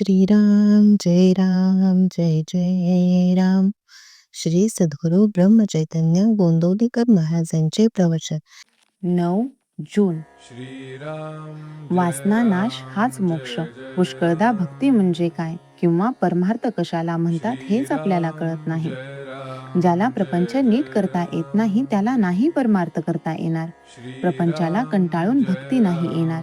श्रीराम जय राम जय जय राम. श्री सद्गुरु ब्रह्मचैतन्य गोंदवलेकर महाराजांचे प्रवचन. 9 जून. वासनानाश हाच मोक्ष. पुष्कळदा भक्ती म्हणजे काय किंवा परमार्थ कशाला म्हणतात हेच आपल्याला कळत नाही. ज्याला प्रपंच नीट करता येत नाही त्याला नाही परमार्थ करता येणार. प्रपंचाला कंटाळून भक्ती नाही येणार.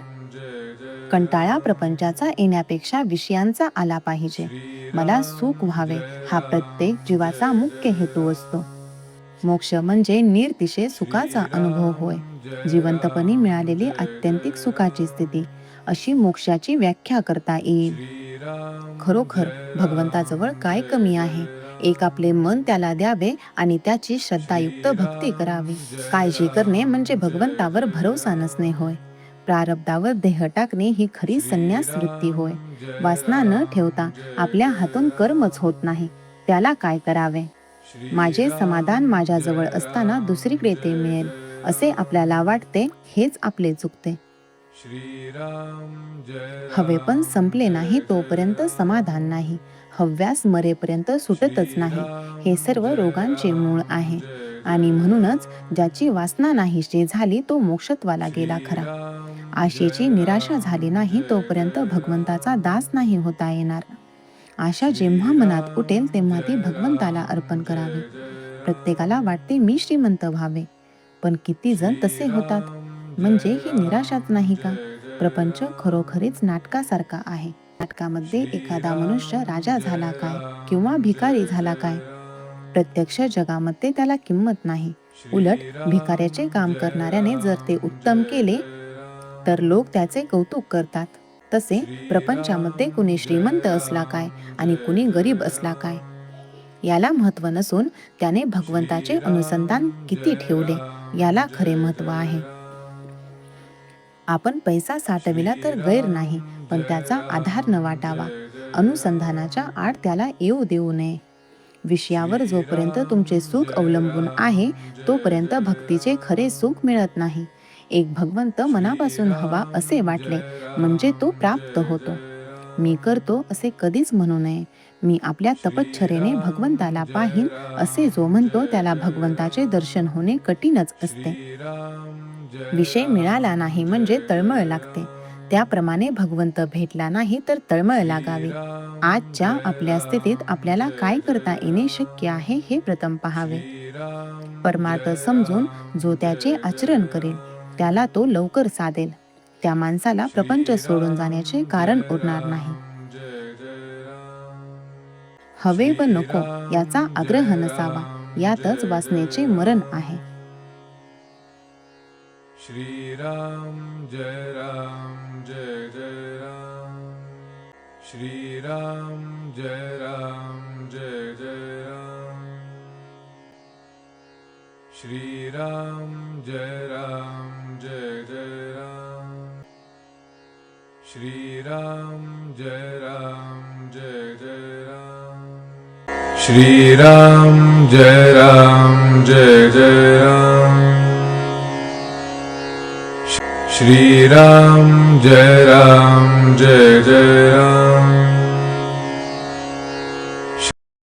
कंटाळा प्रपंचाचा येण्यापेक्षा विषयांचा आला पाहिजे. मला सुख व्हावे हा प्रत्येक जीवाचा मुख्य हेतू असतो. मोक्ष म्हणजे निर्तिशय सुखाचा अनुभव होय. जिवंतपणी मिळालेली आत्यंतिक सुखाची स्थिती, अशी मोक्षाची व्याख्या करता येईल. खरोखर भगवंताजवळ काय कमी आहे? एक आपले मन त्याला द्यावे आणि त्याची श्रद्धायुक्त भक्ती करावी. काळजी करणे म्हणजे भगवंतावर भरोसा नसणे होय. प्रारब्धावर देह टाकणे ही खरी संन्यास वृत्ती होय. वासना न ठेवता आपल्या हातून कर्मच होत नाही, त्याला काय करावे? माझे समाधान माझ्याजवळ असताना दुसरीकडे ते मिळेल असे आपल्याला वाटते, हेच आपले चुकते. हवे पण संपले नाही तोपर्यंत समाधान नाही. हव्यास मरेपर्यंत सुटतच नाही. हे सर्व रोगांचे मूळ आहे. आणि म्हणूनच ज्याची वासना नाहीशी झाली तो मोक्षत्वाला गेला खरा. आशेची निराशा झाली नाही तोपर्यंत भगवंताचा दास नाही होता येणार. आशा जेव्हा मनात उठेल तेव्हा ती भगवंताला अर्पण करावी. प्रत्येकाला वाटते मी श्रीमंत व्हावे, पण किती जण तसे होतात? म्हणजे ही निराशाच नाही का? प्रपंच खरोखरीच नाटकासारखा आहे. नाटकामध्ये एखादा मनुष्य राजा झाला काय किंवा भिकारी झाला काय? प्रत्यक्ष जगामध्ये त्याला किंमत नाही. उलट भिकाऱ्याचे काम करणाऱ्याने जर ते उत्तम केले तर लोक त्याचे कौतुक करतात. तसे प्रपंचामध्ये कुणी श्रीमंत असला काय आणि कुणी गरीब असला काय, याला महत्व नसून त्याने भगवंताचे अनुसंधान किती ठेवले याला खरे महत्व आहे. आपण पैसा साठविला तर गैर नाही, पण त्याचा आधार न वाटावा. अनुसंधानाच्या आड त्याला येऊ देऊ नये. विषयावर जोपर्यंत तुमचे सुख अवलंबून आहे तोपर्यंत भक्तीचे खरे सुख मिळत नाही. एक भगवंत मनापासून हवा असे वाटले म्हणजे तो प्राप्त होतो. मी करतो असे कधीच म्हणू नये. मी आपल्या तपच्छरेने भगवंताला पाहीन असे जो म्हणतो त्याला भगवंताचे दर्शन होणे कठीणच असते. विषय मिळाला नाही म्हणजे तळमळ लागते. त्याप्रमाणे भगवंत भेटला नाही तर तळमळ लागावी. आजच्या आपल्या स्थितीत आपल्याला काय करता येणे शक्य आहे हे प्रथम पहावे. परमार्थ समजून जो त्याचे आचरण करेल त्याला तो लवकर साधेल. त्या माणसाला प्रपंच सोडून जाण्याचे कारण उरणार नाही. हवे व नको याचा आग्रह नसावा, यातच वासनेचे मरण आहे. श्रीराम जय राम जय जय राम. श्रीराम जय राम जय जय राम. श्रीराम जय राम जय जय राम. श्रीराम जय राम जय जय राम. श्रीराम जय राम जय जय राम. श्रीराम जय राम जय जय राम.